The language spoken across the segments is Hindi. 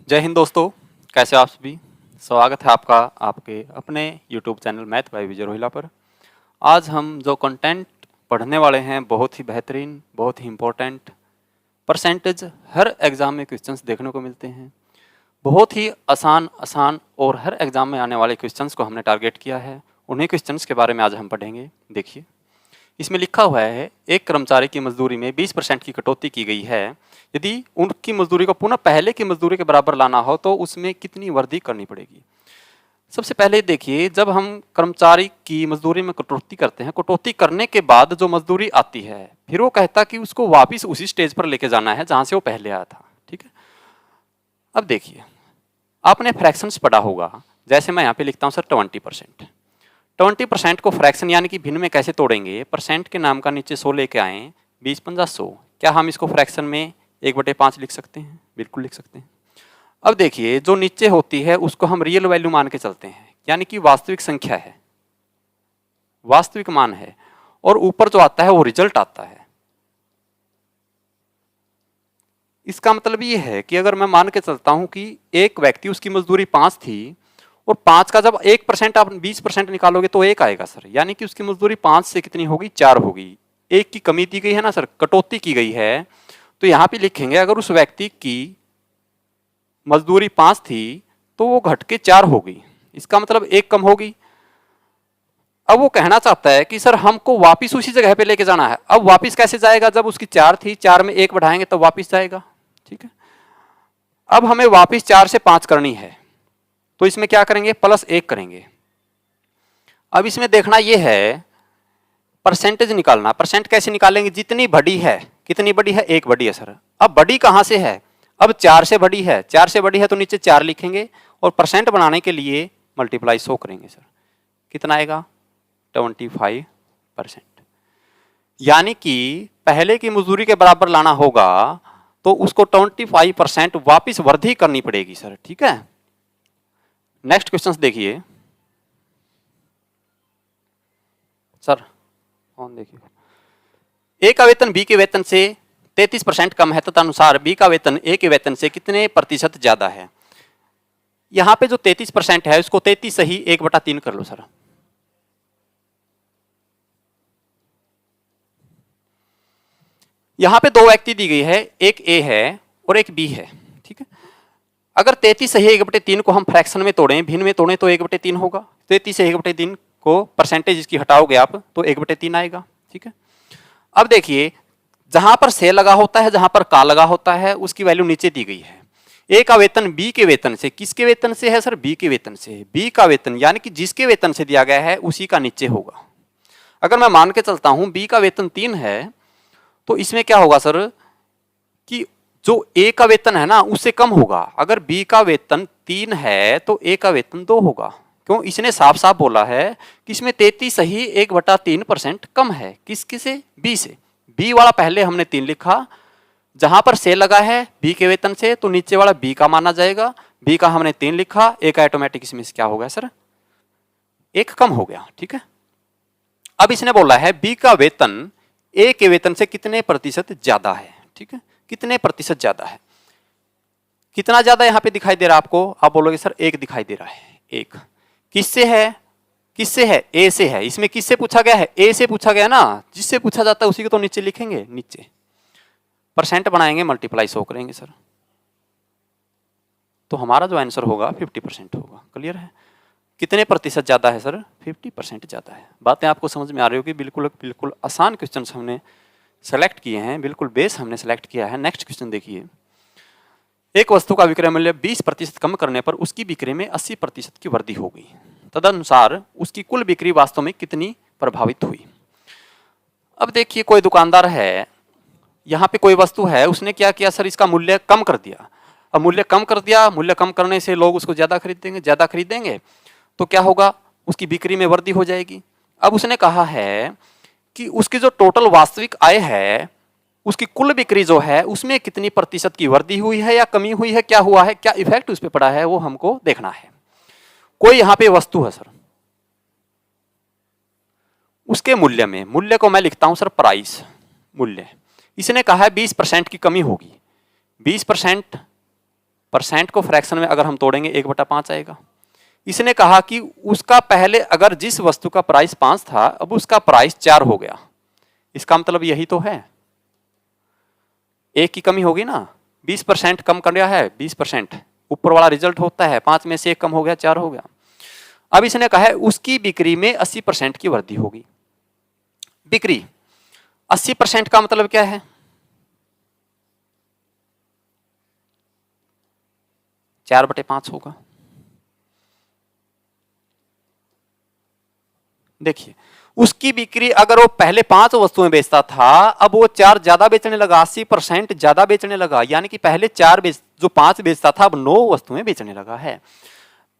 जय हिंद दोस्तों, कैसे हो आप सभी। स्वागत है आपका आपके अपने YouTube चैनल मैथ बाय विजय रोहिला पर। आज हम जो कंटेंट पढ़ने वाले हैं बहुत ही बेहतरीन, बहुत ही इम्पोर्टेंट, परसेंटेज हर एग्ज़ाम में क्वेश्चंस देखने को मिलते हैं। बहुत ही आसान और हर एग्ज़ाम में आने वाले क्वेश्चंस को हमने टारगेट किया है। उन्हीं क्वेश्चंस के बारे में आज हम पढ़ेंगे। देखिए, इसमें लिखा हुआ है एक कर्मचारी की मजदूरी में 20% की कटौती की गई है। यदि उनकी मजदूरी को पुनः पहले की मजदूरी के बराबर लाना हो तो उसमें कितनी वृद्धि करनी पड़ेगी। सबसे पहले देखिए, जब हम कर्मचारी की मजदूरी में कटौती करते हैं, कटौती करने के बाद जो मजदूरी आती है, फिर वो कहता कि उसको वापिस उसी स्टेज पर लेके जाना है जहां से वो पहले आया था। ठीक है, अब देखिए, आपने फ्रैक्शंस पढ़ा होगा। जैसे मैं यहाँ पे लिखता हूँ सर 20%। 20% को फ्रैक्शन यानी कि भिन्न में कैसे तोड़ेंगे। परसेंट के नाम का नीचे 100 लेके आए, 20 50 100। क्या हम इसको फ्रैक्शन में 1/5 लिख सकते हैं? बिल्कुल लिख सकते हैं। अब देखिए, जो नीचे होती है उसको हम रियल वैल्यू मान के चलते हैं, यानी कि वास्तविक संख्या है, वास्तविक मान है, और ऊपर जो आता है वो रिजल्ट आता है। इसका मतलब ये है कि अगर मैं मान के चलता हूं कि एक व्यक्ति, उसकी मजदूरी 5 थी, और 5 का जब 1% आप 20% निकालोगे तो 1 आएगा सर, यानी कि उसकी मजदूरी 5 से कितनी होगी? 4 होगी। 1 की कमी दी गई है ना सर, कटौती की गई है। तो यहां पे लिखेंगे अगर उस व्यक्ति की मजदूरी 5 थी तो वो घट के 4 होगी, इसका मतलब 1 कम होगी। अब वो कहना चाहता है कि सर हमको वापिस उसी जगह पे लेके जाना है। अब वापिस कैसे जाएगा? जब उसकी 4 थी, 4 में 1 बढ़ाएंगे तब वापिस जाएगा। ठीक है, अब हमें वापिस 4 से 5 करनी है, तो इसमें क्या करेंगे? +1 करेंगे। अब इसमें देखना यह है, परसेंटेज निकालना। परसेंट कैसे निकालेंगे? जितनी बड़ी है, कितनी बड़ी है? 1 बड़ी है सर। अब बड़ी कहां से है? अब 4 से बड़ी है। 4 से बड़ी है तो नीचे 4 लिखेंगे, और परसेंट बनाने के लिए मल्टीप्लाई 100 करेंगे सर। कितना आएगा? 25%। यानी कि पहले की मजदूरी के बराबर लाना होगा तो उसको 25% वापिस वृद्धि करनी पड़ेगी सर। ठीक है, नेक्स्ट क्वेश्चन देखिए सर, कौन देखिए। ए का वेतन बी के वेतन से 33% कम है, तदनुसार बी का वेतन ए के वेतन से कितने प्रतिशत ज्यादा है। यहां पे जो 33% है उसको 33 सही 1/3 कर लो सर। यहां पे 2 व्यक्ति दी गई है, एक ए है और एक बी है। ठीक है, अगर 33 सही 1/3 को हम फ्रैक्शन में तोड़ें, भिन्न में तोड़ें तो 1/3 होगा। 33 से 1/3 को परसेंटेज इसकी हटाओगे आप तो 1/3 आएगा। ठीक है, अब देखिए, जहां पर से लगा होता है, जहां पर का लगा होता है, उसकी वैल्यू नीचे दी गई है। ए का वेतन बी के वेतन से, किसके वेतन से है सर? बी के वेतन से। बी का वेतन यानी कि जिसके वेतन से दिया गया है उसी का नीचे होगा। अगर मैं मान के चलता हूं बी का वेतन 3 है तो इसमें क्या होगा सर कि जो ए का वेतन है ना उससे कम होगा। अगर बी का वेतन 3 है तो ए का वेतन 2 होगा। क्यों? इसने साफ साफ बोला है कि इसमें 33 सही 1/3% कम है। किसके से? बी से। बी वाला पहले हमने 3 लिखा, जहां पर से लगा है बी के वेतन से तो नीचे वाला बी का माना जाएगा। बी का हमने 3 लिखा, एक ऑटोमेटिक इसमें से क्या हो गया सर? 1 कम हो गया। ठीक है, अब इसने बोला है बी का वेतन ए के वेतन से कितने प्रतिशत ज्यादा है। ठीक है, कितने प्रतिशत ज्यादा है? कितना ज्यादा यहां पे दिखाई दे रहा है आपको? आप बोलोगे सर 1 दिखाई दे रहा है। 1 किससे है? किससे है? ए से है। इसमें किससे पूछा गया है? ए से पूछा गया ना। जिससे पूछा जाता है उसी को तो नीचे लिखेंगे। नीचे परसेंट बनाएंगे, मल्टीप्लाई 100 करेंगे सर, तो हमारा जो आंसर होगा 50% होगा। क्लियर है? कितने प्रतिशत ज्यादा है सर? 50% ज्यादा है। बातें आपको समझ में आ रही होगी। बिल्कुल बिल्कुल आसान क्वेश्चन हमने सेलेक्ट किए हैं, बिल्कुल बेस हमने सेलेक्ट किया है। नेक्स्ट क्वेश्चन देखिए, एक वस्तु का विक्रय मूल्य 20% कम करने पर उसकी बिक्री में 80% की वृद्धि हो गई, तदनुसार उसकी कुल बिक्री वास्तव में कितनी प्रभावित हुई। अब देखिए, कोई दुकानदार है, यहाँ पे कोई वस्तु है, उसने क्या किया सर? इसका मूल्य कम कर दिया। अब मूल्य कम कर दिया, मूल्य कम करने से लोग उसको ज्यादा खरीदेंगे, ज्यादा खरीदेंगे तो क्या होगा? उसकी बिक्री में वृद्धि हो जाएगी। अब उसने कहा है कि उसकी जो टोटल वास्तविक आय है, उसकी कुल बिक्री जो है उसमें कितनी प्रतिशत की वृद्धि हुई है या कमी हुई है, क्या हुआ है, क्या इफेक्ट उस पर पड़ा है, वो हमको देखना है। कोई यहां पे वस्तु है सर, उसके मूल्य में, मूल्य को मैं लिखता हूं सर प्राइस, मूल्य। इसने कहा है 20% की कमी होगी। 20% परसेंट को फ्रैक्शन में अगर हम तोड़ेंगे 1/5 आएगा। इसने कहा कि उसका पहले अगर जिस वस्तु का प्राइस 5 था अब उसका प्राइस 4 हो गया। इसका मतलब यही तो है, एक की कमी होगी ना, 20% कम कर दिया है, 20% ऊपर वाला रिजल्ट होता है, 5 में से 1 कम हो गया, 4 हो गया। अब इसने कहा है उसकी बिक्री में 80% की वृद्धि होगी। बिक्री 80% का मतलब क्या है, 4/5 होगा। देखिए उसकी बिक्री अगर वो पहले 5 वस्तुएं बेचता था अब वो 4 ज्यादा बेचने लगा, 80% ज्यादा बेचने लगा, यानी कि पहले 4 जो 5 बेचता था अब 9 वस्तुएं बेचने लगा है।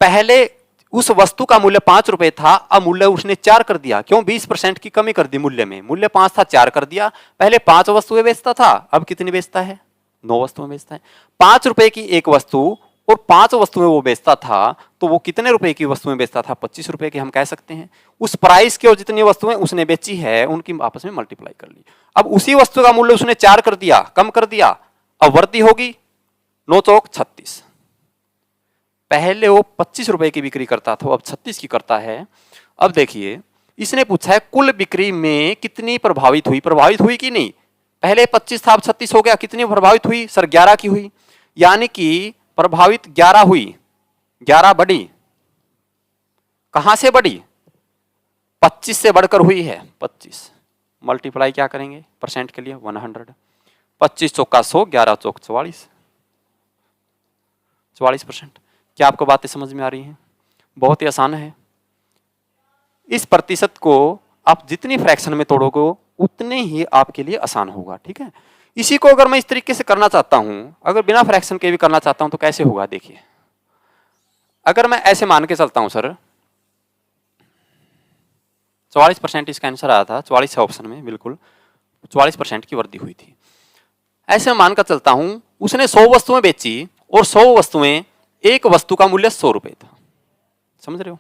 पहले उस वस्तु का मूल्य 5 रुपए था, अब मूल्य उसने 4 कर दिया, क्यों, 20% की कमी कर दी मूल्य में, मूल्य 5 था 4 कर दिया। पहले 5 वस्तुएं बेचता था अब कितनी बेचता है, 9 वस्तुएं बेचता है। 5 रुपए की एक वस्तु और 5 वस्तुएं वो बेचता था तो वो कितने रुपए की वस्तुएं बेचता था, 25 रुपए की हम कह सकते हैं। उस प्राइस की और जितनी वस्तुएं उसने बेची है उनकी आपस में मल्टीप्लाई कर ली। अब उसी वस्तु का मूल्य उसने 4 कर दिया, कम कर दिया, अब वृद्धि होगी 9 चौक 36। पहले वो 25 रुपए की बिक्री करता था अब 36 की करता है। अब देखिए इसने पूछा है कुल बिक्री में कितनी प्रभावित हुई, प्रभावित हुई कि नहीं, पहले 25 था अब 36 हो गया, कितनी प्रभावित हुई सर, 11 की हुई, यानी कि प्रभावित 11 हुई, 11 बढ़ी, कहां से बढ़ी, 25 से बढ़कर हुई है 25, मल्टीप्लाई क्या करेंगे परसेंट के लिए 100, 25 चौका 100, 11 चौक 44, 44%। क्या आपको बातें समझ में आ रही हैं, बहुत ही आसान है। इस प्रतिशत को आप जितनी फ्रैक्शन में तोड़ोगे उतने ही आपके लिए आसान होगा, ठीक है। इसी को अगर मैं इस तरीके से करना चाहता हूं, अगर बिना फ्रैक्शन के भी करना चाहता हूं तो कैसे होगा, देखिए अगर मैं ऐसे मान के चलता हूं सर 44% इसका आंसर आया था, 44 ऑप्शन में बिल्कुल 44% की वृद्धि हुई थी। ऐसे मानकर चलता हूं उसने 100 वस्तुएं बेची और 100 वस्तुएं, एक वस्तु का मूल्य 100 रुपए था, समझ रहे हो,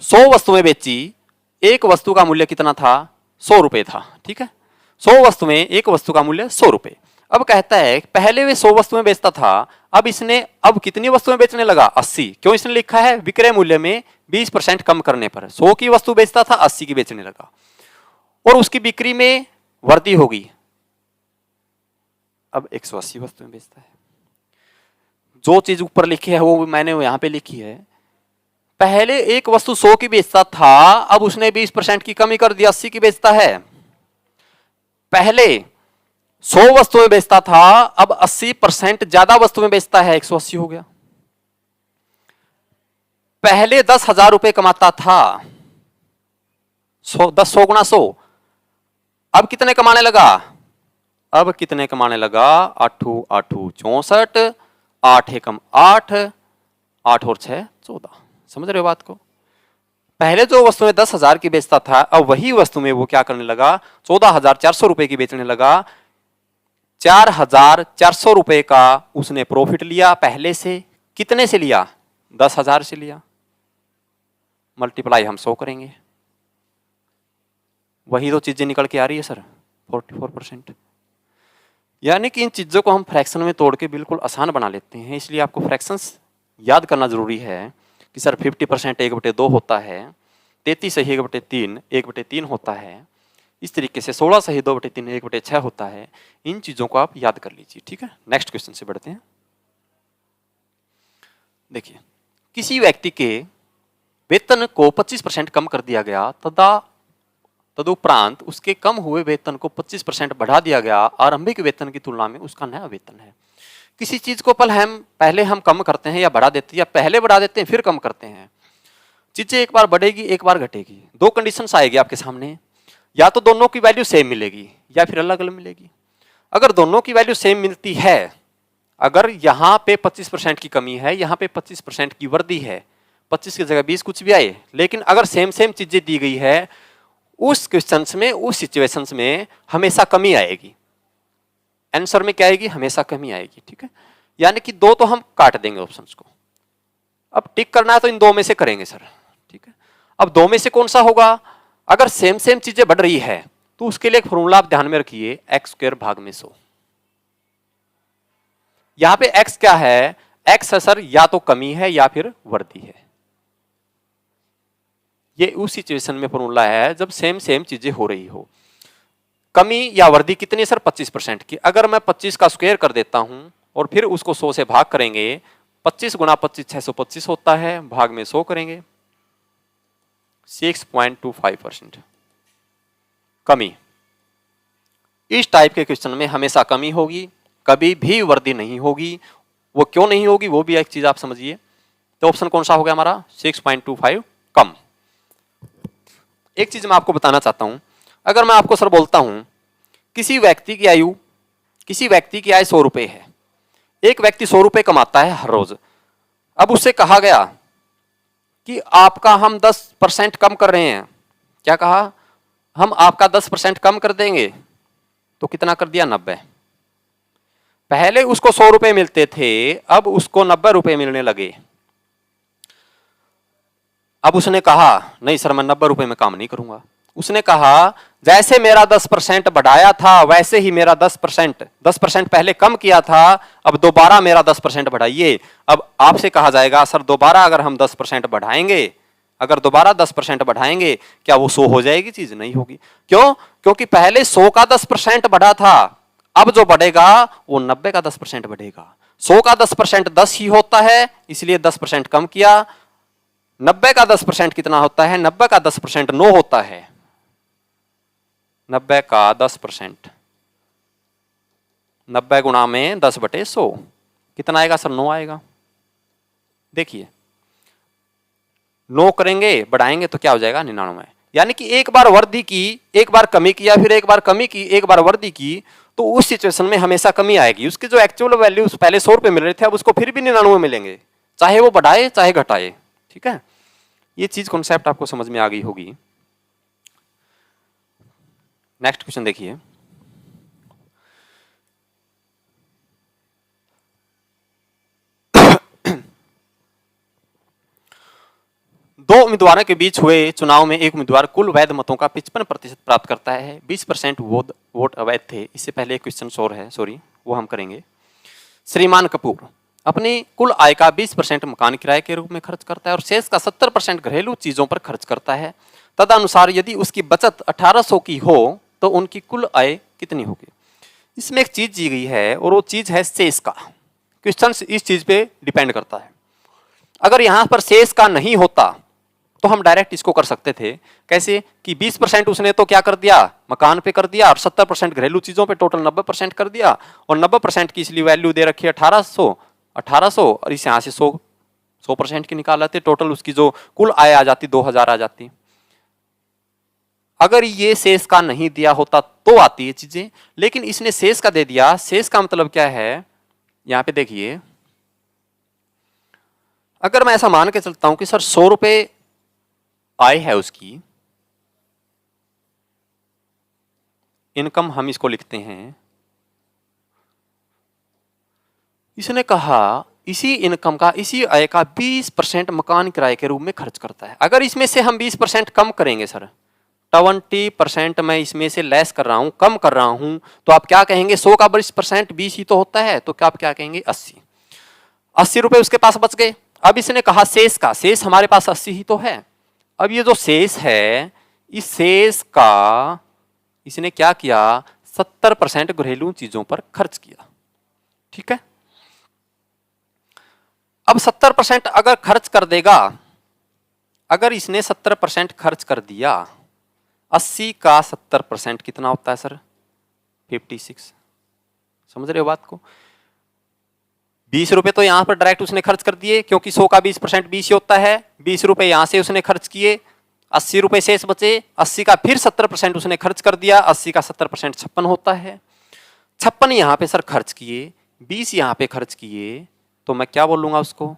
100 वस्तुएं बेची, एक वस्तु का मूल्य कितना था 100 रुपए था, ठीक है, 100 वस्तुएं, एक वस्तु का मूल्य 100 रुपए। अब कहता है पहले वे 100 वस्तुएं बेचता था अब इसने अब कितनी वस्तुएं बेचने लगा, 80, क्यों, इसने लिखा है विक्रय मूल्य में 20% कम करने पर 100 की वस्तु बेचता था 80 की बेचने लगा और उसकी बिक्री में वृद्धि होगी, अब 180 वस्तुएं बेचता है। जो चीज ऊपर लिखी है वो मैंने यहां पे लिखी है, पहले एक वस्तु 100 की बेचता था अब उसने 20% की कमी कर दी 80 की बेचता है। पहले 100 वस्तुएं बेचता था अब 80% ज्यादा वस्तुएं बेचता है, 180 हो गया। पहले 10,000 रुपए कमाता था, 100 गुणा 100, अब कितने कमाने लगा, अब कितने कमाने लगा, 8 8 64, 8 एकम 8, 8 और 6 14, समझ रहे हो बात को। पहले जो वस्तुएं 10,000 की बेचता था अब वही वस्तु में वो क्या करने लगा 14,400 रुपए की बेचने लगा, 4,400 रुपए का उसने प्रॉफिट लिया, पहले से कितने से लिया, 10,000 से लिया, मल्टीप्लाई हम 100 करेंगे, वही तो चीजें निकल के आ रही है सर 44%। यानी कि इन चीजों को हम फ्रैक्शन में तोड़ के बिल्कुल आसान बना लेते हैं, इसलिए आपको फ्रैक्शंस याद करना जरूरी है कि सर 50% 1/2 होता है, 33 सही 1/3 1/3 होता है, इस तरीके से 16 सही 2/3 1/6 होता है। इन चीजों को आप याद कर लीजिए, ठीक है। नेक्स्ट क्वेश्चन से बढ़ते हैं। देखिए किसी व्यक्ति के वेतन को 25% कम कर दिया गया, तदुपरांत उसके कम हुए वेतन को 25% बढ़ा दिया गया, आरंभिक वेतन की तुलना में उसका नया वेतन है। किसी चीज को पहले हम कम करते हैं या बढ़ा देते हैं, या पहले बढ़ा देते हैं फिर कम करते हैं, चीजें एक बार बढ़ेगी एक बार घटेगी, दो कंडीशंस आएगी आपके सामने, या तो दोनों की वैल्यू सेम मिलेगी या फिर अलग अलग मिलेगी। अगर दोनों की वैल्यू सेम मिलती है, अगर यहाँ पे 25% की कमी है, यहाँ पे 25% की वृद्धि है, 25 की जगह 20 कुछ भी आए, लेकिन अगर सेम चीजें दी गई है, उस क्वेश्चंस में उस सिचुएशंस में हमेशा कमी आएगी, आंसर में क्या आएगी, हमेशा कमी आएगी, ठीक है। यानी कि दो तो हम काट देंगे ऑप्शंस को, अब टिक करना है तो इन दो में से करेंगे सर, ठीक है। अब दो में से कौन सा होगा, अगर सेम चीजें बढ़ रही है तो उसके लिए एक फॉर्मूला आप ध्यान में रखिए, x² भाग में 100, यहां पे एक्स क्या है, एक्स है सर या तो कमी है या फिर वर्दी है। ये उस सिचुएशन में फॉर्मूला है जब सेम सेम चीजें हो रही हो। कमी या वर्दी कितनी सर 25% की। अगर मैं 25 का स्क्वायर कर देता हूं और फिर उसको 100 से भाग करेंगे, 25 गुना 25 625 होता है, भाग में 100 करेंगे, 6.25% कमी। इस टाइप के क्वेश्चन में हमेशा कमी होगी, कभी भी वर्दी नहीं होगी। वो क्यों नहीं होगी वो भी एक चीज आप समझिए। तो ऑप्शन कौन सा हो गया हमारा 6.25 कम। एक चीज मैं आपको बताना चाहता हूं, अगर मैं आपको सर बोलता हूं किसी व्यक्ति की आय 100 रुपए है, एक व्यक्ति 100 रुपए कमाता है हर रोज। अब उससे कहा गया कि आपका हम 10% कम कर रहे हैं। क्या कहा, हम आपका 10% कम कर देंगे। तो कितना कर दिया 90। पहले उसको 100 रुपए मिलते थे, अब उसको 90 रुपए मिलने लगे। अब उसने कहा नहीं सर मैं 90 रुपए में काम नहीं करूंगा। उसने कहा जैसे मेरा 10% बढ़ाया था वैसे ही मेरा 10% पहले कम किया था, अब दोबारा मेरा 10% बढ़ाइए। अब आपसे कहा जाएगा सर दोबारा अगर हम 10% बढ़ाएंगे, अगर दोबारा 10% बढ़ाएंगे क्या वो 100 हो जाएगी चीज? नहीं होगी। क्यों? क्योंकि पहले 100 का 10% बढ़ा था, अब जो बढ़ेगा वो 90 का 10% बढ़ेगा। 100 का 10% 10 ही होता है, इसलिए 10% कम किया। 90 का 10% कितना होता है? 90 का 10% 9 होता है। 90 का 10%, 90 गुणा में 10/100 कितना आएगा सर? 9 आएगा। देखिए 9 करेंगे बढ़ाएंगे तो क्या हो जाएगा? 99। यानी कि एक बार वर्दी की, एक बार कमी किया, फिर एक बार कमी की, एक बार वर्दी की, तो उस सिचुएशन में हमेशा कमी आएगी। उसके जो एक्चुअल वैल्यू पहले 100 रुपए मिल रहे थे अब उसको फिर भी 99 मिलेंगे, चाहे वो बढ़ाए चाहे घटाए। ठीक है, ये चीज कॉन्सेप्ट आपको समझ में आ गई होगी। नेक्स्ट क्वेश्चन देखिए, दो उम्मीदवारों के बीच हुए चुनाव में एक उम्मीदवार कुल वैध मतों का 55% प्राप्त करता है, 20% वोट अवैध थे। इससे पहले एक क्वेश्चन और है, सॉरी वो हम करेंगे। श्रीमान कपूर अपनी कुल आय का 20% मकान किराए के रूप में खर्च करता है और शेष का 70% घरेलू चीजों पर खर्च करता है। तदनुसार यदि उसकी बचत 1800 की हो तो उनकी कुल आय कितनी होगी? इसमें एक चीज दी गई है और वो चीज है शेष का। क्वेश्चन इस चीज पे डिपेंड करता है। अगर यहां पर शेष का नहीं होता तो हम डायरेक्ट इसको कर सकते थे। कैसे कि 20% उसने तो क्या कर दिया? मकान पे कर दिया, और 70% घरेलू चीजों पे, टोटल 90% कर दिया। और 90% की इसलिए वैल्यू दे रखी है 1800 और इस यहां से 100% की निकाल लाते, टोटल उसकी जो कुल आय आ जाती 2000 आ जाती। अगर ये शेष का नहीं दिया होता तो आती है चीजें, लेकिन इसने शेष का दे दिया। शेष का मतलब क्या है? यहां पे देखिए, अगर मैं ऐसा मान के चलता हूं कि सर 100 रुपए आय है उसकी, इनकम हम इसको लिखते हैं। इसने कहा इसी इनकम का, इसी आय का 20% मकान किराए के रूप में खर्च करता है। अगर इसमें से हम 20% कम करेंगे सर, 20% मैं इसमें से लेस कर रहा हूं, कम कर रहा हूं, तो आप क्या कहेंगे? 100 का 20% 20 ही तो होता है, तो क्या आप क्या कहेंगे? 80 रुपए उसके पास बच गए। अब इसने कहा शेष का, शेष हमारे पास 80 ही तो है। अब ये जो शेष है, इस शेष का इसने क्या किया? 70% घरेलू चीजों पर खर्च किया। ठीक है, अब 70% अगर खर्च कर देगा, अगर इसने 70% खर्च कर दिया, 80 का 70% कितना होता है सर? 56। समझ रहे हो बात को? 20 रुपए तो यहां पर डायरेक्ट उसने खर्च कर दिए, क्योंकि 100 का 20% 20 ही होता है। 20 रुपए यहां से उसने खर्च किए, 80 रुपए शेष बचे। 80 का फिर 70% उसने खर्च कर दिया, 80 का 70% 56 होता है। 56 यहां पे सर खर्च किए, 20 यहां पे खर्च किए, तो मैं क्या बोलूंगा उसको?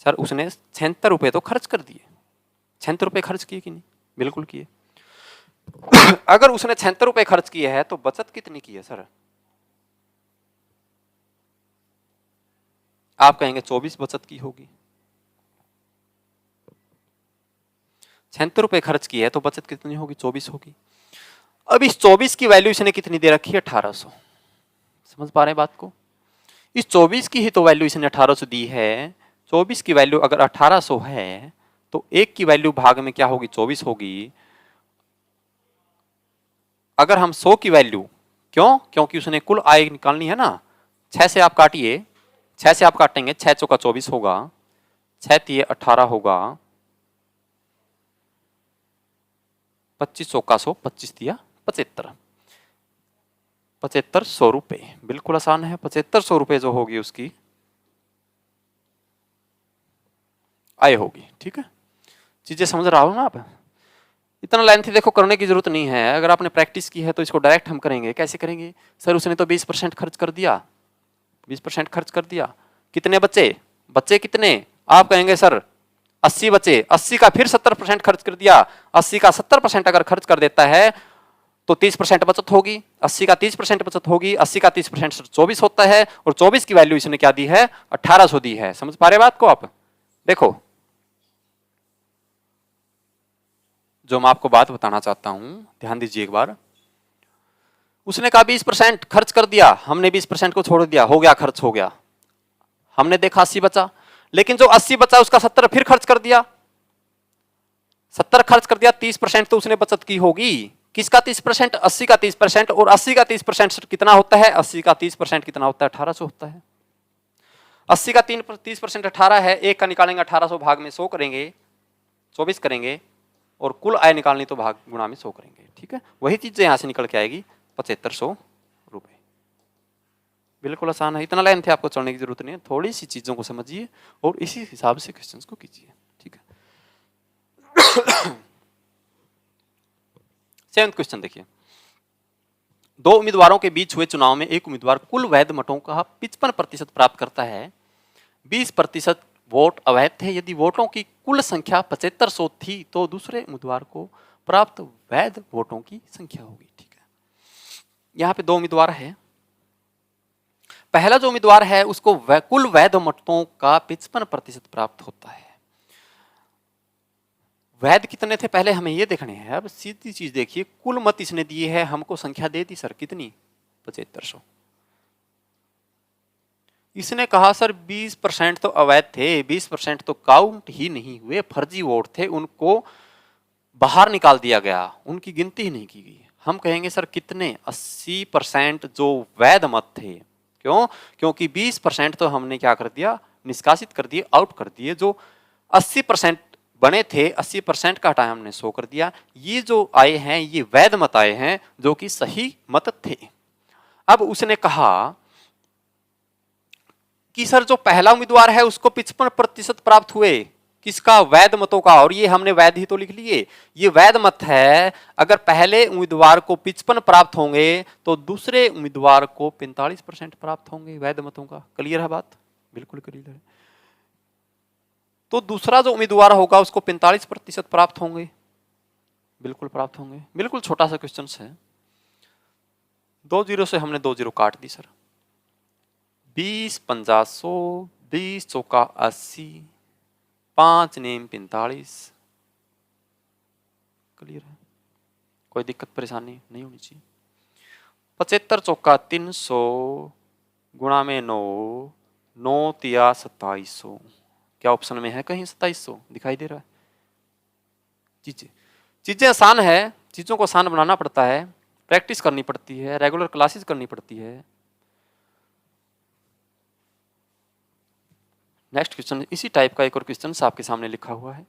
सर उसने 76 रुपए तो खर्च कर दिए। 76 रुपए खर्च किए कि नहीं? बिल्कुल किए। अगर उसने 76 रुपए खर्च किए हैं तो बचत कितनी की है सर? आप कहेंगे 24 बचत की होगी। 76 रुपए खर्च की है तो बचत कितनी होगी? 24 होगी। अब इस 24 की वैल्यू इसने कितनी दे रखी है? 1800। समझ पा रहे हैं बात को? इस 24 की ही तो वैल्यू इसने 1800 दी है। 24 की वैल्यू अगर 1800 है तो 1 की वैल्यू भाग में क्या होगी, 24 होगी। अगर हम 100 की वैल्यू, क्यों, क्योंकि उसने कुल आय निकालनी है ना। 6 से आप काटिए, 6 से आप काटेंगे, 6 चौका 24 होगा, 6 तिये 18 होगा, 25 चौका 100, 25 तिया 75, 7500 रुपए। बिल्कुल आसान है। 7500 रुपए जो होगी उसकी आय होगी। ठीक है, चीजें समझ रहा हो ना आप। इतना लेंथी देखो करने की जरूरत नहीं है। अगर आपने प्रैक्टिस की है तो इसको डायरेक्ट हम करेंगे। कैसे करेंगे, सर उसने तो 20% खर्च कर दिया, 20% खर्च कर दिया, कितने बचे, बचे कितने, आप कहेंगे सर 80 बचे, 80 का फिर 70% खर्च कर दिया, 80 का 70% अगर खर्च कर देता है तो 30% बचत होगी, 80 का 30% बचत होगी, 80 का 30% 24 होता है, और 24 की वैल्यू इसने क्या दी है, 1800 दी है। समझ पा रहे बात को आप। देखो जो मैं आपको बात बताना चाहता हूं, ध्यान दीजिए एक बार। उसने कहा 20% खर्च कर दिया, हमने 20% को छोड़ दिया, हो गया खर्च हो गया। हमने देखा 80 बचा, लेकिन जो 80 बचा उसका 70 फिर खर्च कर दिया, 70 खर्च कर दिया, 30% तो उसने बचत की होगी। किसका 30%, 80 का 30%, और 80 का 30% कितना होता है, 80 का 30% कितना होता है, 1800 होता है। 80 का 30% 18 है, एक का निकालेंगे 1800 भाग में 100 करेंगे, 24 करेंगे, और कुल आय निकालनी तो भाग गुणा में 100 करेंगे। ठीक है, वही चीज यहां से निकल के आएगी 7500 रुपए। बिल्कुल आसान है, इतना लाइन थे आपको चढ़ने की जरूरत नहीं है। थोड़ी सी चीजों को समझिए और इसी हिसाब से क्वेश्चंस को कीजिए। ठीक है, 7वां क्वेश्चन देखिए। दो उम्मीदवारों के बीच हुए चुनाव में एक उम्मीदवार कुल वैध मतों का 55% प्राप्त करता है, 20% वोट अवैध थे। यदि वोटों की कुल संख्या 7500 थी तो दूसरे उम्मीदवार को प्राप्त वैध वोटों की संख्या होगी। ठीक है, यहां पे दो उम्मीदवार है। पहला जो उम्मीदवार है उसको कुल वैध मतों का 55% प्राप्त होता है। वैध कितने थे पहले हमें ये देखने हैं। अब सीधी चीज देखिए, कुल मत इसने दिए है, हमको संख्या दे दी सर कितनी, 7500। इसने कहा सर 20% तो अवैध थे, 20% तो काउंट ही नहीं हुए, फर्जी वोट थे, उनको बाहर निकाल दिया गया, उनकी गिनती ही नहीं की गई। हम कहेंगे सर कितने, 80% जो वैध मत थे। क्यों, क्योंकि 20% तो हमने क्या कर दिया, निष्कासित कर दिए, आउट कर दिए। जो 80% बने थे, 80% का हटाया हमने 100 कर दिया। ये जो आए हैं ये वैध मत आए हैं जो कि सही मत थे। अब उसने कहा कि सर जो पहला उम्मीदवार है उसको 55% प्राप्त हुए, किसका, वैध मतों का, और ये हमने वैध ही तो लिख लिए, ये वैध मत है। अगर पहले उम्मीदवार को 55 प्राप्त होंगे तो दूसरे उम्मीदवार को 45% प्राप्त होंगे वैध मतों का। क्लियर है बात, बिल्कुल क्लियर है। तो दूसरा जो उम्मीदवार होगा उसको 45% प्राप्त होंगे, बिल्कुल प्राप्त होंगे। बिल्कुल छोटा सा क्वेश्चन है, 2 जीरो से हमने 2 जीरो काट दी सर। 20 50 100, 20 चौका 80, 5 नेम 45। क्लियर है, कोई दिक्कत परेशानी नहीं होनी चाहिए। 75 चौका 300 गुणा में 9, 9 तिया 2700। क्या ऑप्शन में है कहीं 2700 दिखाई दे रहा है। चीजें आसान है, चीजों को आसान बनाना पड़ता है, प्रैक्टिस करनी पड़ती है, रेगुलर क्लासेस करनी पड़ती है। नेक्स्ट क्वेश्चन इसी टाइप का एक और क्वेश्चन आपके सामने लिखा हुआ है।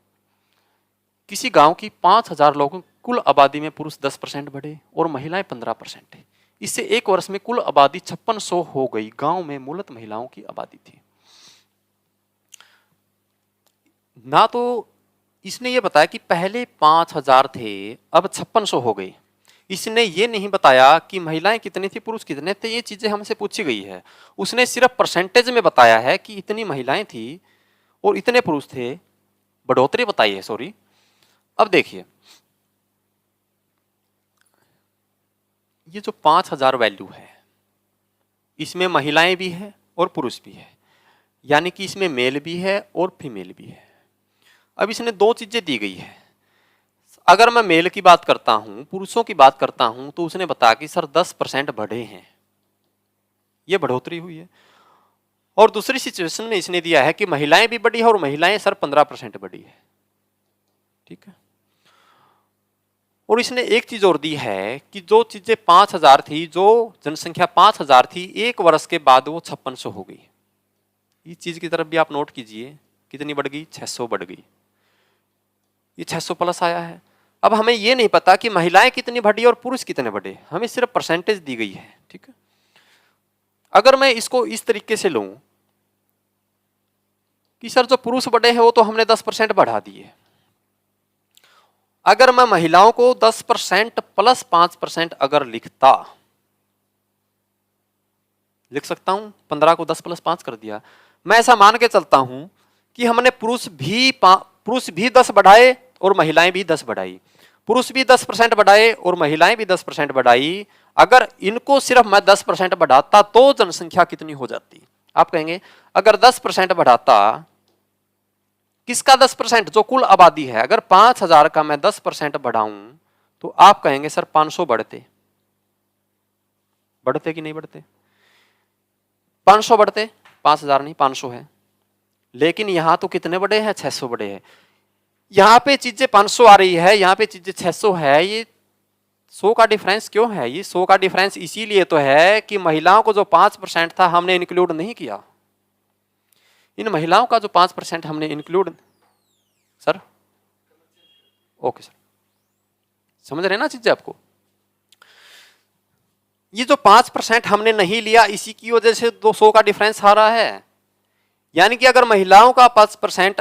किसी गांव की 5000 लोगों कुल आबादी में पुरुष 10% बढ़े और महिलाएं 15% है। इससे एक वर्ष में कुल आबादी 5600 हो गई। गांव में मूलत महिलाओं की आबादी थी। ना तो इसने ये बताया कि पहले 5000 थे अब 5600 हो गए। इसने ये नहीं बताया कि महिलाएं कितनी थी पुरुष कितने थे। ये चीजें हमसे पूछी गई है। उसने सिर्फ परसेंटेज में बताया है कि इतनी महिलाएं थी और इतने पुरुष थे, बढ़ोतरी बताई है, सॉरी। अब देखिए ये जो 5000 वैल्यू है इसमें महिलाएं भी है और पुरुष भी है, यानी कि इसमें मेल भी है और फीमेल भी है। अब इसने दो चीजें दी गई है। अगर मैं मेल की बात करता हूं, पुरुषों की बात करता हूं, तो उसने बताया कि सर 10% बढ़े हैं, ये बढ़ोतरी हुई है। और दूसरी सिचुएशन में इसने दिया है कि महिलाएं भी बढ़ी है और महिलाएं सर 15% बढ़ी है, ठीक है। और इसने एक चीज और दी है कि जो चीजें 5000 थी, जो जनसंख्या 5000 थी, एक वर्ष के बाद वो 5600 हो गई। इस चीज की तरफ भी आप नोट कीजिए, कितनी बढ़ गई? 600 बढ़ गई। ये 600 प्लस आया है। अब हमें ये नहीं पता कि महिलाएं कितनी बढ़ी और पुरुष कितने बढ़े, हमें सिर्फ परसेंटेज दी गई है, ठीक है। अगर मैं इसको इस तरीके से लूं कि सर जो पुरुष बढ़े हैं वो तो हमने 10% बढ़ा दिए, अगर मैं महिलाओं को 10% प्लस 5% अगर लिखता, लिख सकता हूं, 15 को 10 प्लस 5 कर दिया। मैं ऐसा मान के चलता हूं कि हमने पुरुष भी 10 बढ़ाए और महिलाएं भी 10 बढ़ाई, पुरुष भी 10% बढ़ाए और महिलाएं भी 10% बढ़ाई। अगर इनको सिर्फ मैं 10% बढ़ाता तो जनसंख्या कितनी हो जाती? आप कहेंगे अगर 10% बढ़ाता, किसका 10%? जो कुल आबादी है। अगर 5000 का मैं 10% बढ़ाऊं तो आप कहेंगे सर 500 बढ़ते कि नहीं बढ़ते? 500 बढ़ते, 5000 नहीं 500 है। लेकिन यहां तो कितने बढ़े हैं? 600 बढ़े हैं। यहां पे चीजें 500 आ रही है, यहां पे चीजें 600 है। ये 100 का डिफरेंस क्यों है? ये 100 का डिफरेंस इसीलिए तो है कि महिलाओं को जो 5% था हमने इंक्लूड नहीं किया। इन महिलाओं का जो 5% हमने इंक्लूड, सर ओके सर, समझ रहे ना चीजें आपको? ये जो 5% हमने नहीं लिया, इसी की वजह से 200 का डिफरेंस आ रहा है। यानी कि अगर महिलाओं का 5%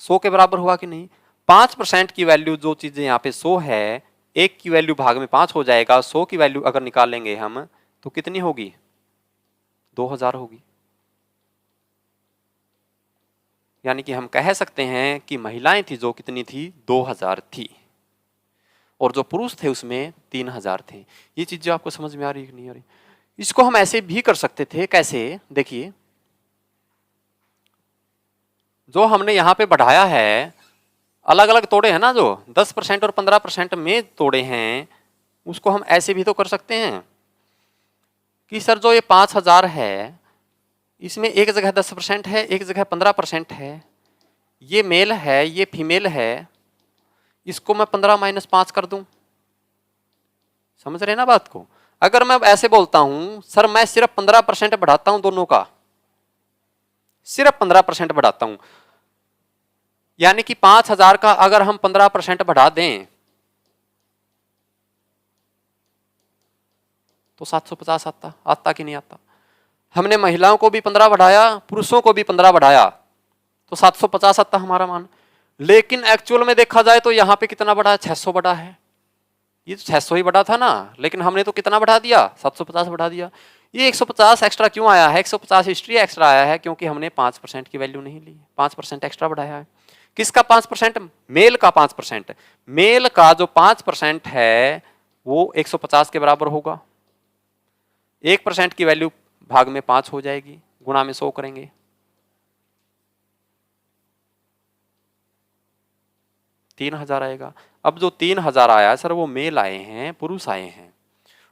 100 के बराबर हुआ कि नहीं? 5% की वैल्यू जो चीजें यहाँ पे 100 है, 1 की वैल्यू भाग में 5 हो जाएगा। 100 की वैल्यू अगर निकालेंगे हम तो कितनी होगी? 2000 होगी। यानी कि हम कह सकते हैं कि महिलाएं थी जो कितनी थी? 2000 थी, और जो पुरुष थे उसमें 3000 थे। ये चीजें आपको समझ में आ रही है कि नहीं आ रही? इसको हम ऐसे भी कर सकते थे। कैसे? देखिए, जो हमने यहां पे बढ़ाया है, अलग अलग तोड़े हैं ना, जो 10% और 15% में तोड़े हैं, उसको हम ऐसे भी तो कर सकते हैं कि सर जो ये 5000 है, इसमें एक जगह 10% है, एक जगह 15% है। ये मेल है, ये फीमेल है, इसको मैं 15 - 5 कर दूं। समझ रहे ना बात को? अगर मैं ऐसे बोलता हूं सर मैं सिर्फ 15% बढ़ाता हूं दोनों का, सिर्फ 15% बढ़ाता हूं, यानी कि 5000 का अगर हम 15% बढ़ा दें तो 750 आता कि नहीं आता? हमने महिलाओं को भी 15 बढ़ाया, पुरुषों को भी 15 बढ़ाया, तो 750 आता हमारा मान। लेकिन एक्चुअल में देखा जाए तो यहां पे कितना बढ़ा है? 600 बढ़ा है। ये तो 600 ही बढ़ा था ना, लेकिन हमने तो कितना बढ़ा दिया? 750 बढ़ा दिया। ये 150 एक्स्ट्रा क्यों आया है? 150 हिस्ट्री एक्स्ट्रा आया है क्योंकि हमने 5% की वैल्यू नहीं ली, 5% एक्स्ट्रा बढ़ाया है। किसका 5%? मेल का 5%। मेल का जो 5% है वो 150 के बराबर होगा। 1% की वैल्यू भाग में 5 हो जाएगी, गुणा में 100 करेंगे, तीन हजार आएगा। अब जो 3000 आया सर वो मेल आए हैं, पुरुष आए हैं।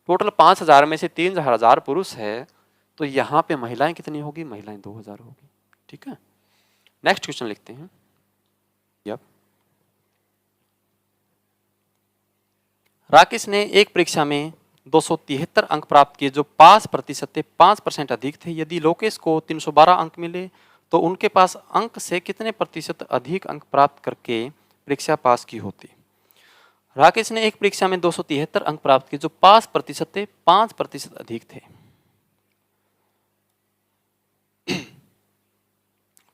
टोटल 5000 में से 3000 पुरुष है, तो यहां पे महिलाएं कितनी होगी? महिलाएं 2000 होगी। ठीक है, नेक्स्ट क्वेश्चन लिखते हैं। राकेश ने एक परीक्षा में 273 अंक प्राप्त किए जो पास प्रतिशत थे 5% अधिक थे। यदि लोकेश को 312 अंक मिले तो उनके पास अंक से कितने प्रतिशत अधिक अंक प्राप्त करके परीक्षा पास की होती? राकेश ने एक परीक्षा में 273 अंक प्राप्त किए जो 5% थे, 5% अधिक थे।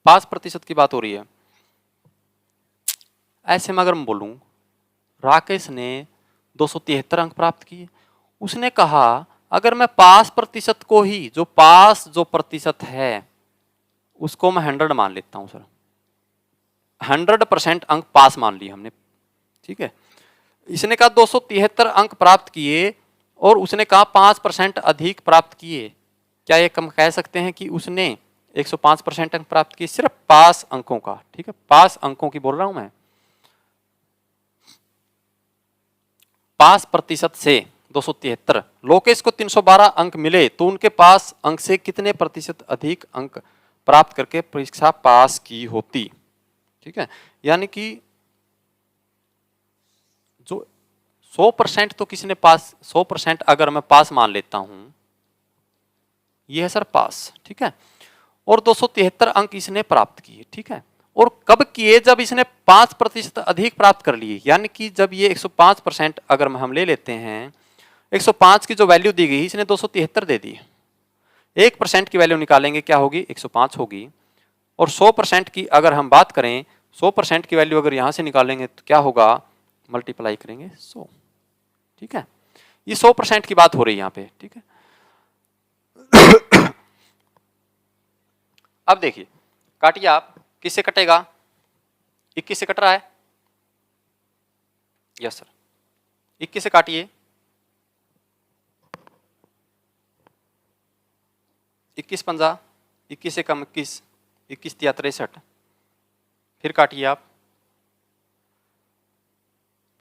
5% की बात हो रही है। ऐसे में अगर मैं बोलूं राकेश ने 273 अंक प्राप्त किए, उसने कहा अगर मैं पास प्रतिशत को ही, जो प्रतिशत है उसको मैं 100 मान लेता हूं सर, 100% अंक पास मान लिए हमने। ठीक है, इसने कहा 273 अंक प्राप्त किए और उसने कहा 5% अधिक प्राप्त किए। क्या ये कम कह सकते हैं कि उसने 105% अंक प्राप्त किए? सिर्फ पास अंकों का। ठीक है, पास अंकों की बोल रहा हूं मैं। पास प्रतिशत से 273, लोकेश को 312 अंक मिले तो उनके पास अंक से कितने प्रतिशत अधिक अंक प्राप्त करके परीक्षा पास की होती। ठीक है, यानी कि जो 100% तो किसी ने पास, 100% अगर मैं पास मान लेता हूं, ये है सर पास। ठीक है, और 273 अंक इसने प्राप्त किए। ठीक है, और कब किए? जब इसने 5% अधिक प्राप्त कर लिए, यानी कि जब ये 105% अगर हम ले लेते हैं, 105 की जो वैल्यू दी गई इसने 273 दे दी। 1% की वैल्यू निकालेंगे क्या होगी? 105 होगी। और 100% की अगर हम बात करें, 100% की वैल्यू अगर यहां से निकालेंगे तो क्या होगा? मल्टीप्लाई करेंगे 100। ठीक है, ये 100% की बात हो रही है यहां पे। ठीक है, अब देखिए, काटिए आप, किससे कटेगा? 21 से कट रहा है। यस सर, 21 से काटिए। 21 पंजा, 21 से कम 21, 21 तिया 63। फिर काटिए आप,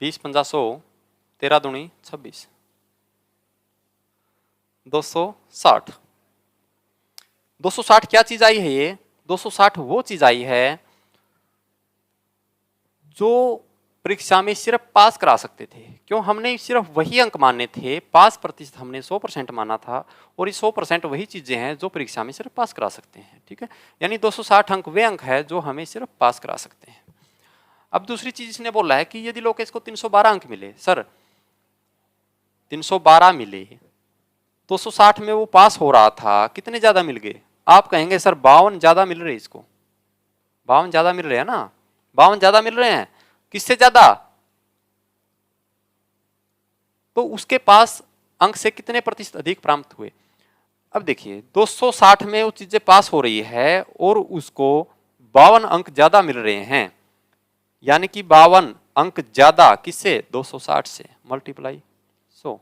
20 पंजा 100, 13 दूनी 26, 260। 260 क्या चीज आई है? ये 260 वो चीज आई है जो परीक्षा में सिर्फ पास करा सकते थे। क्यों? हमने सिर्फ वही अंक माने थे, 5% हमने 100% माना था, और ये 100% वही चीजें हैं जो परीक्षा में सिर्फ पास करा सकते हैं। ठीक है, यानी 260 अंक वे अंक है जो हमें सिर्फ पास करा सकते हैं। अब दूसरी चीज इसने बोला है कि यदि लोकेश को 312 अंक मिले, सर 312 मिले, 260 में वो पास हो रहा था, कितने ज्यादा मिल गए? आप कहेंगे सर 52 ज्यादा मिल रहे, इसको 52 ज्यादा मिल रहे हैं ना, 52 ज्यादा मिल रहे हैं। किससे ज्यादा? तो उसके पास अंक से कितने प्रतिशत अधिक प्राप्त हुए? अब देखिए, 260 में वो चीजें पास हो रही है और उसको 52 अंक ज्यादा मिल रहे हैं, यानी कि 52 अंक ज्यादा किससे? 260 से, मल्टीप्लाई 100।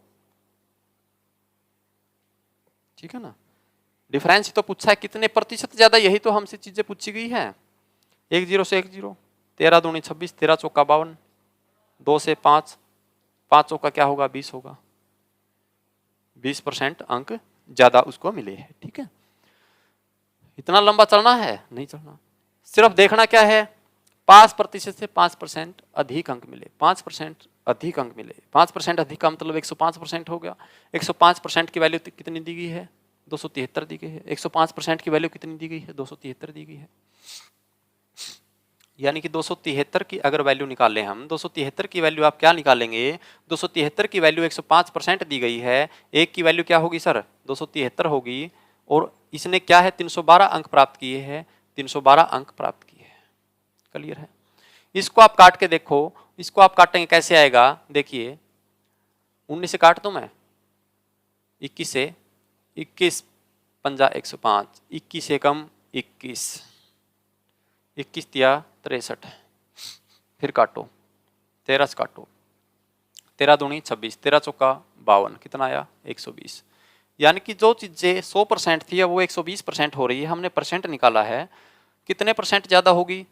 ठीक है ना, डिफरेंस तो पूछा है, कितने प्रतिशत ज्यादा, यही तो हमसे चीजें पूछी गई है। 10 से 10, 13 दूनी 26, 13 चौका 52, 2 से 5, 5 चौका क्या होगा? 20 होगा। 20% अंक ज्यादा उसको मिले हैं। ठीक है, इतना लंबा चलना है? नहीं चलना, सिर्फ देखना क्या है? 5% से 5% अधिक अंक मिले, 5% अधिक अंक मिले। 5% अधिक का मतलब 105% हो गया। 105% की वैल्यू कितनी दी गई है? 273 दी गई है। 105% की वैल्यू कितनी दी गई है? 273 दी गई है। यानी कि 273 की अगर वैल्यू निकालें हम, 273 की वैल्यू आप क्या निकालेंगे? 273 की वैल्यू 105% दी गई है, एक की वैल्यू क्या होगी सर? 273 होगी, और इसने क्या है? 312 अंक प्राप्त किए हैं, 312 अंक प्राप्त किए हैं। क्लियर है? इसको आप काट के देखो, इसको आप काटेंगे कैसे आएगा? देखिए, 19 से काट दूं मैं, 21 से, 21 पंजा 105, 21 से कम 21, 21 तिया 63, फिर काटो, 13 से काटो, 13 दूनी 26, 13 चौका 52, कितना आया? 120। यानी कि जो चीजें 100% थी अब वो 120% हो रही है। हमने परसेंट निकाला है, कितने परसेंट ज्यादा होगी?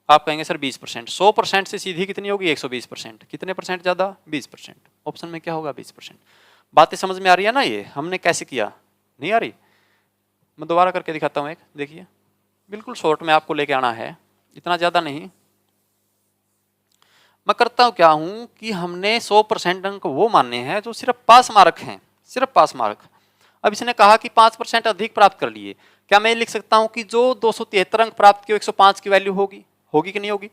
आप कहेंगे सर 20%। 100% से सीधी कितनी होगी? 120%। कितने परसेंट ज्यादा? 20%। ऑप्शन में क्या होगा? 20%। बातें समझ में आ रही है ना? ये हमने कैसे किया? नहीं आ रही? मैं दोबारा करके दिखाता हूँ एक, देखिए, बिल्कुल शॉर्ट में आपको लेके आना है, इतना ज्यादा नहीं। मैं करता हूं क्या हूं कि हमने 100% अंक वो मानने हैं जो सिर्फ पास मार्क हैं, सिर्फ पास मार्क। अब इसने कहा कि 5% अधिक प्राप्त कर लिए, क्या मैं लिख सकता हूं कि जो 273 अंक प्राप्त किए 105 की वैल्यू होगी? होगी कि नहीं होगी?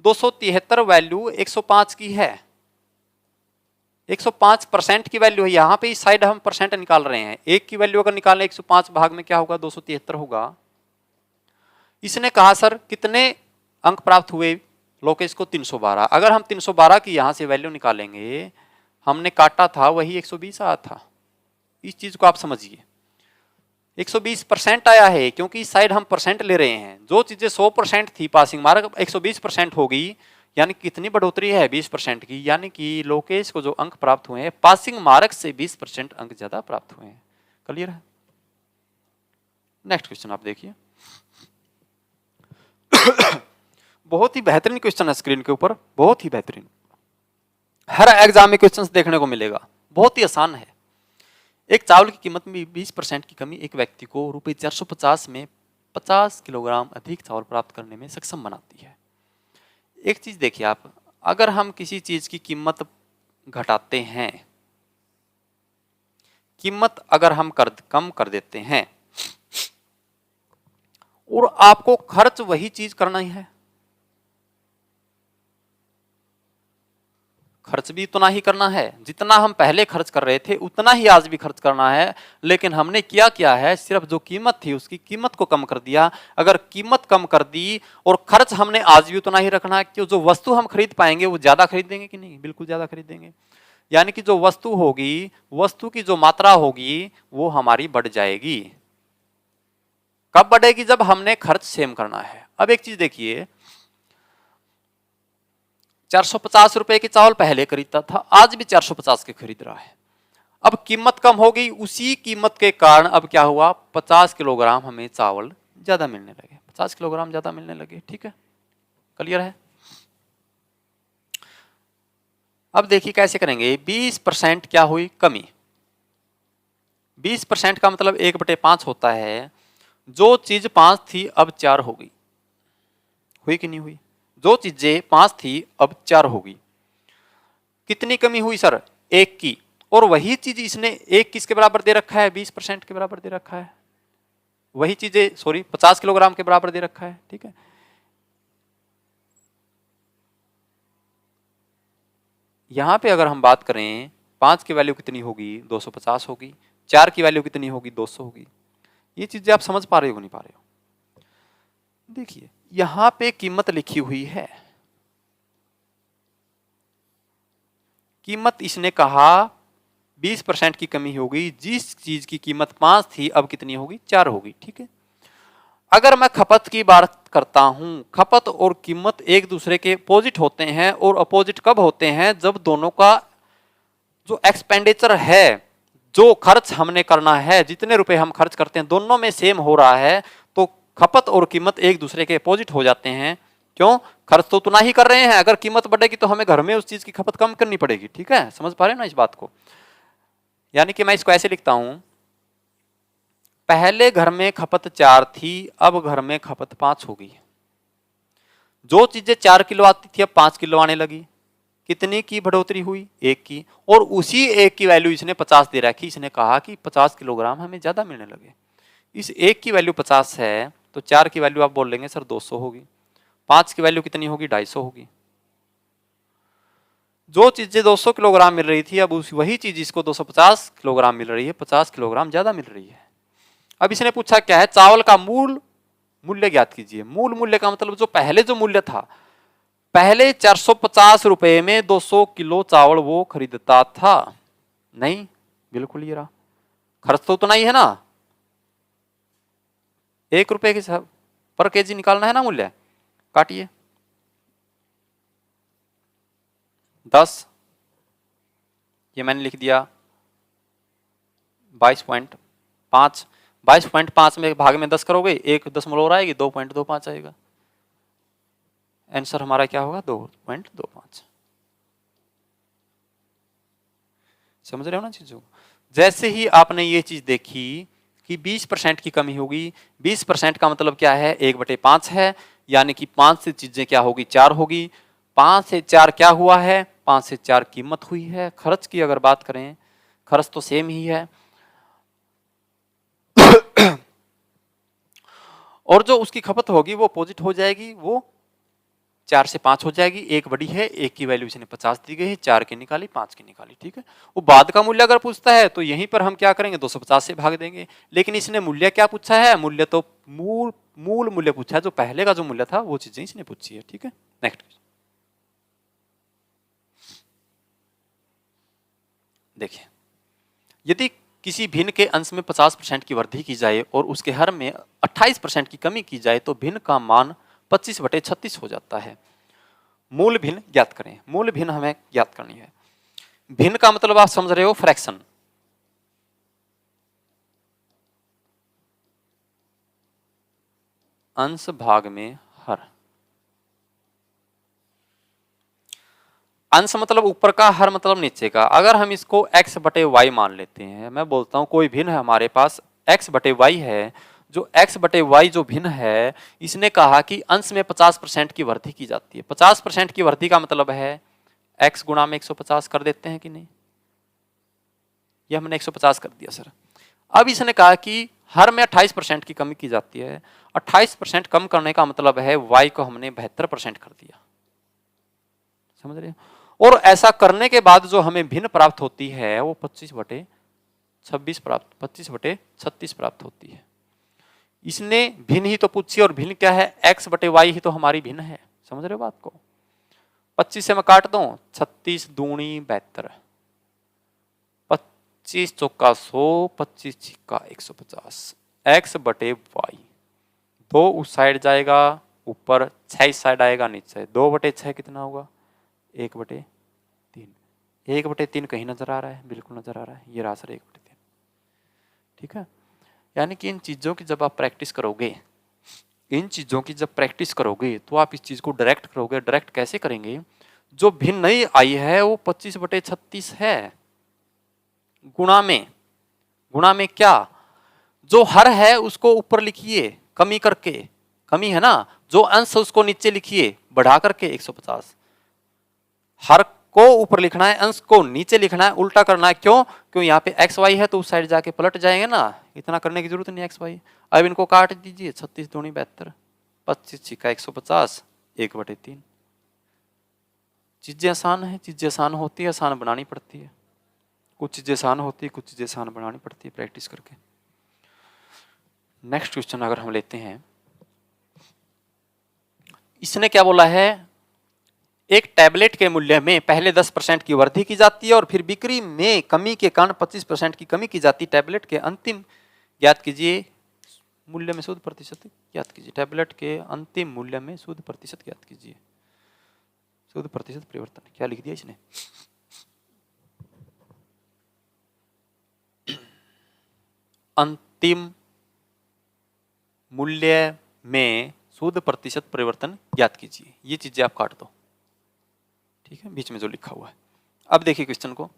273 वैल्यू 105 की है, 105% की वैल्यू है। यहाँ पे इस साइड हम परसेंट निकाल रहे हैं, एक की वैल्यू अगर निकालें 105 भाग में क्या होगा? 273 होगा। इसने कहा सर कितने अंक प्राप्त हुए लोकेश को? 312। अगर हम 312 की यहां से वैल्यू निकालेंगे, हमने काटा था वही 120 आया था। इस चीज को आप समझिए, 120% आया है क्योंकि इस साइड हम परसेंट ले रहे हैं। जो चीजें 100% थी पासिंग मार्क 120% हो गई, यानी कितनी बढ़ोतरी है? 20% की। यानी कि लोकेश को जो अंक प्राप्त हुए हैं पासिंग मार्क से 20% अंक ज्यादा प्राप्त हुए हैं। क्लियर है? नेक्स्ट क्वेश्चन आप देखिए। बहुत ही बेहतरीन क्वेश्चन है स्क्रीन के ऊपर, बहुत ही बेहतरीन, हर एग्जाम में क्वेश्चंस देखने को मिलेगा, बहुत ही आसान है। एक चावल की कीमत में 20% की कमी एक व्यक्ति को ₹450 में 50 किलोग्राम अधिक चावल प्राप्त करने में सक्षम बनाती है। एक चीज देखिए आप, अगर हम किसी चीज की कीमत घटाते हैं, कीमत अगर हम कम कर देते हैं और आपको खर्च वही चीज करना ही है, खर्च भी उतना ही करना है जितना हम पहले खर्च कर रहे थे, उतना ही आज भी खर्च करना है। लेकिन हमने क्या है, सिर्फ जो कीमत थी उसकी कीमत को कम कर दिया। अगर कीमत कम कर दी और खर्च हमने आज भी उतना ही रखना है, कि जो वस्तु हम खरीद पाएंगे वो ज्यादा खरीदेंगे कि नहीं, बिल्कुल ज्यादा खरीदेंगे। यानी कि जो वस्तु होगी, वस्तु की जो मात्रा होगी वो हमारी बढ़ जाएगी। कब बढ़ेगी, जब हमने खर्च सेम करना है। अब एक चीज देखिए, 450 रुपए के चावल पहले खरीदता था, आज भी 450 के खरीद रहा है। अब कीमत कम हो गई, उसी कीमत के कारण अब क्या हुआ, 50 किलोग्राम हमें चावल ज्यादा मिलने लगे, 50 किलोग्राम ज्यादा मिलने लगे। ठीक है, क्लियर है। अब देखिए कैसे करेंगे, 20% क्या हुई कमी। 20% का मतलब 1/5 होता है। जो चीज 5 थी अब 4 हो गई, हुई कि नहीं हुई। जो चीजें 5 थी अब 4 होगी। कितनी कमी हुई सर, 1 की। और वही चीज इसने 1 किसके बराबर दे रखा है, 20% के बराबर दे रखा है। वही चीजें 50 किलोग्राम के बराबर दे रखा है। ठीक है, यहां पे अगर हम बात करें, 5 की वैल्यू कितनी होगी, 250 होगी। 4 की वैल्यू कितनी होगी, 200 होगी। ये चीजें आप समझ पा रहे हो नहीं पा रहे हो। देखिए यहां पे कीमत लिखी हुई है, कीमत इसने कहा 20% की कमी होगी। जिस चीज की कीमत 5 थी अब कितनी होगी, 4 होगी। ठीक है, अगर मैं खपत की बात करता हूं, खपत और कीमत एक दूसरे के अपोजिट होते हैं। और अपोजिट कब होते हैं, जब दोनों का जो एक्सपेंडिचर है, जो खर्च हमने करना है, जितने रुपए हम खर्च करते हैं, दोनों में सेम हो रहा है, तो खपत और कीमत एक दूसरे के अपोजिट हो जाते हैं। क्यों, खर्च तो उतना ही कर रहे हैं। अगर कीमत बढ़ेगी तो हमें घर में उस चीज की खपत कम करनी पड़ेगी। ठीक है, समझ पा रहे हैं ना इस बात को। यानी कि मैं इसको ऐसे लिखता हूं, पहले घर में खपत 4 थी, अब घर में खपत 5 हो गई। जो चीजें 4 किलो आती थी अब 5 किलो आने लगी। कितनी की बढ़ोतरी हुई, 1 की। और उसी 1 की वैल्यू इसने 50 दे रखी। इसने कहा कि 50 किलोग्राम हमें ज्यादा मिलने लगे। इस 1 की वैल्यू 50 है, तो 4 की वैल्यू आप बोल लेंगे सर 200 होगी। 5 की वैल्यू कितनी होगी, 250 होगी। जो चीजें 200 किलोग्राम मिल रही थी, अब वही चीज इसको 250 किलोग्राम मिल रही है, 50 किलोग्राम ज्यादा मिल रही है। अब इसने पूछा क्या है, चावल का मूल मूल्य ज्ञात कीजिए। मूल मूल्य का मतलब जो पहले जो मूल्य था, पहले 450 रुपए में 200 किलो चावल वो खरीदता था। नहीं, बिल्कुल ये रहा, खर्च तो उतना ही है ना। 1 रुपए के पर केजी निकालना है ना मूल्य, काटिए 10, ये मैंने लिख दिया 22.5। 22.5 में भाग में 10 करोगे, 1 दशमलव आएगी, 2.25 आएगा। आंसर हमारा क्या होगा, 2.25। समझ रहे हो ना चीजों। जैसे ही आपने ये चीज देखी कि 20% की कमी होगी, 20% का मतलब क्या है, 1/5 है। यानी कि 5 से चीजें क्या होगी, 4 होगी। 5 से 4 क्या हुआ है, 5 से 4 कीमत हुई है। खर्च की अगर बात करें, खर्च तो सेम ही है। और जो उसकी खपत होगी वो अपोजिट हो जाएगी, वो 4 से 5 हो जाएगी। 1 बड़ी है, 1 की वैल्यू इसने 50 दी गई है, 4 की निकाली, 5 की निकाली। ठीक है, वो बाद का मूल्य अगर पूछता है तो यहीं पर हम क्या करेंगे, 250 से भाग देंगे। लेकिन इसने मूल्य क्या पूछा है, मूल्य तो मूल मूल्य पूछा है। जो पहले का जो मूल्य था वो चीजें इसने पूछी है। ठीक है, नेक्स्ट देखिए, यदि किसी भिन्न के अंश में 50% की वृद्धि की जाए और उसके हर में 28% की कमी की जाए तो भिन्न का मान 25/36 हो जाता है। मूल भिन्न ज्ञात करें। मूल भिन्न हमें ज्ञात करनी है। भिन्न का मतलब आप समझ रहे हो, फ्रैक्शन। अंश भाग में हर। अंश मतलब ऊपर का, हर मतलब नीचे का। अगर हम इसको x/y मान लेते हैं, मैं बोलता हूं कोई भिन्न है हमारे पास x/y है, जो x बटे y जो भिन्न है, इसने कहा कि अंश में 50% की वृद्धि की जाती है। 50% की वृद्धि का मतलब है x गुणा में 150 कर देते हैं कि नहीं, ये हमने 150 कर दिया सर। अब इसने कहा कि हर में 28% की कमी की जाती है। 28% कम करने का मतलब है y को हमने 72% कर दिया, समझ रहे हो। और ऐसा करने के बाद जो हमें भिन्न प्राप्त होती है वो 25/26 प्राप्त 25/36 प्राप्त होती है। इसने भिन्न ही तो पूछी, और भिन्न क्या है, x बटे वाई ही तो हमारी भिन्न है, समझ रहे हो बात को। 25 से मैं काट दूं, 36 दूनी 72, 25 चौका 100, 25 छिक्का 150, x बटे वाई। 2 उस साइड जाएगा ऊपर, 6 इस साइड आएगा नीचे, 2/6 कितना होगा, 1/3। 1/3 कहीं नजर आ रहा है, बिल्कुल नजर आ रहा है, ये रहा सर 1/3, ठीक है। यानी कि इन चीजों की जब आप प्रैक्टिस करोगे, इन चीजों की जब प्रैक्टिस करोगे तो आप इस चीज को डायरेक्ट करोगे। डायरेक्ट कैसे करेंगे, जो भिन्न नहीं आई है वो 25/36 है, गुणा में क्या, जो हर है उसको ऊपर लिखिए कमी करके, कमी है ना, जो अंश है उसको नीचे लिखिए बढ़ा करके 150। हर को ऊपर लिखना है, अंश को नीचे लिखना है, उल्टा करना है। क्यों यहाँ पे एक्स वाई है तो उस साइड जाके पलट जाएंगे ना, इतना करने की जरूरत नहीं एक्स वाई। अब इनको काट दीजिए, 36 दूनी 72, 25 छिक्का 150, 1/3। चीजें आसान है, चीजें आसान होती है, आसान बनानी पड़ती है। कुछ चीजें आसान होती है, कुछ चीजें आसान बनानी पड़ती है प्रैक्टिस करके। नेक्स्ट क्वेश्चन अगर हम लेते हैं, इसने क्या बोला है, एक टैबलेट के मूल्य में पहले 10% की वृद्धि की जाती है और फिर बिक्री में कमी के कारण 25% की कमी की जाती है। टैबलेट के अंतिम ज्ञात कीजिए मूल्य में शुद्ध प्रतिशत ज्ञात कीजिए। टैबलेट के अंतिम मूल्य में शुद्ध प्रतिशत ज्ञात कीजिए। शुद्ध प्रतिशत परिवर्तन क्या लिख दिया इसने, अंतिम मूल्य में शुद्ध प्रतिशत परिवर्तन ज्ञात कीजिए। ये चीजें आप काट दो, ठीक है, बीच में जो लिखा हुआ है। अब देखिए क्वेश्चन को,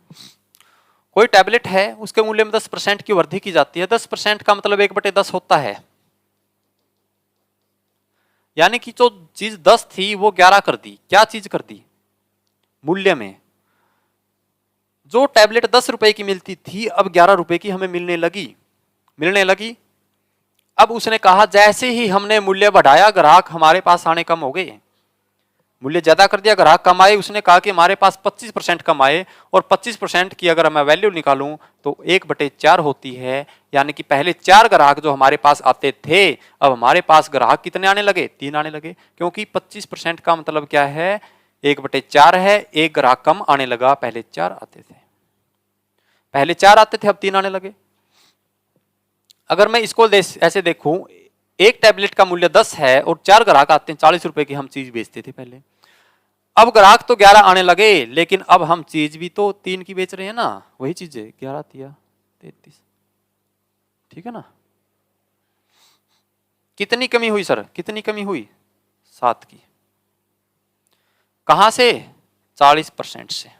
कोई टैबलेट है उसके मूल्य में 10% की वृद्धि की जाती है। 10% का मतलब 1/10 होता है, यानी कि जो चीज 10 थी वो 11 कर दी। क्या चीज कर दी, मूल्य में। जो टैबलेट 10 रुपए की मिलती थी अब 11 रुपए की हमें मिलने लगी। अब उसने कहा जैसे ही हमने मूल्य बढ़ाया ग्राहक हमारे पास आने कम हो गए, मूल्य ज्यादा कर दिया ग्राहक कम आए। उसने कहा कि हमारे पास 25% कम आए, और 25% की अगर मैं वैल्यू निकालूं तो 1/4 होती है। यानी कि पहले 4 ग्राहक जो हमारे पास आते थे, अब हमारे पास ग्राहक कितने आने लगे, 3 आने लगे। क्योंकि 25% का मतलब क्या है, 1/4 है, एक ग्राहक कम आने लगा। पहले 4 आते थे, पहले 4 आते थे, अब 3 आने लगे। अगर मैं इसको ऐसे देखूं, एक टैबलेट का मूल्य 10 है और 4 ग्राहक आते हैं, 40 रुपए की हम चीज बेचते थे पहले। अब ग्राहक तो 11 आने लगे, लेकिन अब हम चीज भी तो 3 की बेच रहे हैं ना, वही चीजें 11 तिया 33, ठीक है ना। कितनी कमी हुई सर, कितनी कमी हुई, 7 की। कहां से, 40% से।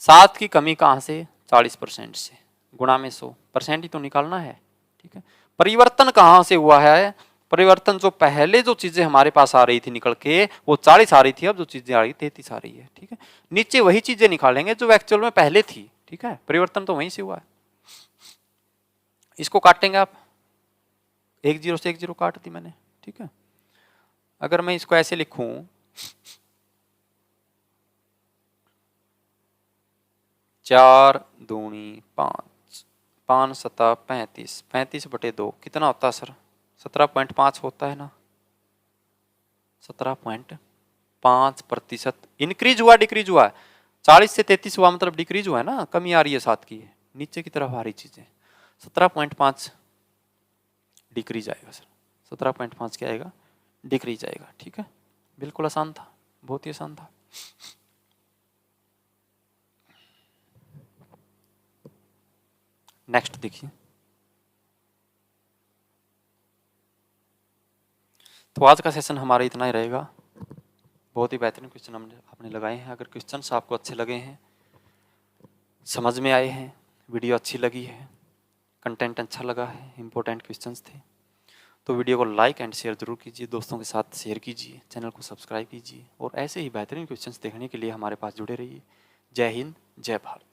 7 की कमी कहां से, 40% से, गुणा में 100% ही तो निकालना है, ठीक है। परिवर्तन कहां से हुआ है, परिवर्तन जो पहले जो चीजें हमारे पास आ रही थी निकल के वो 40 आ रही थी, अब जो चीजें आ रही 33 आ रही है, ठीक है। नीचे वही चीजें निकालेंगे जो एक्चुअल में पहले थी, ठीक है। परिवर्तन तो वहीं से हुआ है। इसको काटेंगे आप, 1 0 से 1 0 काट दी मैंने, ठीक है। अगर मैं इसको ऐसे लिखूं, 4 दूनी 5, 5 सता 35, 35/2 कितना होता है सर, 17.5 होता है ना। 17.5% इंक्रीज हुआ डिक्रीज हुआ, 40 से 33 हुआ मतलब डिक्रीज हुआ है ना, कमी आ रही है 7 की, नीचे की तरफ आ रही चीजें। 17.5 डिक्रीज आएगा सर, 17.5 क्या आएगा, डिक्रीज आएगा, ठीक है। बिल्कुल आसान था, बहुत ही आसान था। नेक्स्ट देखिए, तो आज का सेशन हमारा इतना ही रहेगा। बहुत ही बेहतरीन क्वेश्चन हमने आपने लगाए हैं। अगर क्वेश्चंस आपको अच्छे लगे हैं, समझ में आए हैं, वीडियो अच्छी लगी है, कंटेंट अच्छा लगा है, इंपॉर्टेंट क्वेश्चंस थे, तो वीडियो को लाइक एंड शेयर जरूर कीजिए, दोस्तों के साथ शेयर कीजिए, चैनल को सब्सक्राइब कीजिए और ऐसे ही बेहतरीन क्वेश्चंस देखने के लिए हमारे पास जुड़े रहिए। जय हिंद, जय भारत।